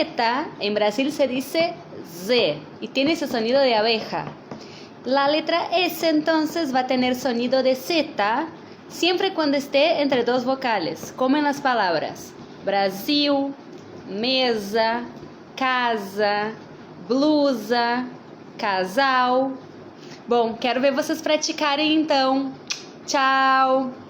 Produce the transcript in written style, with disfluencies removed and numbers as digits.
Z, en Brasil se dice Z y tiene ese sonido de abeja. La letra S entonces va a tener sonido de Z siempre cuando esté entre dos vocales, como en las palabras Brasil, mesa, casa, blusa, casal. Bom, quero ver vocês praticarem então. Tchau!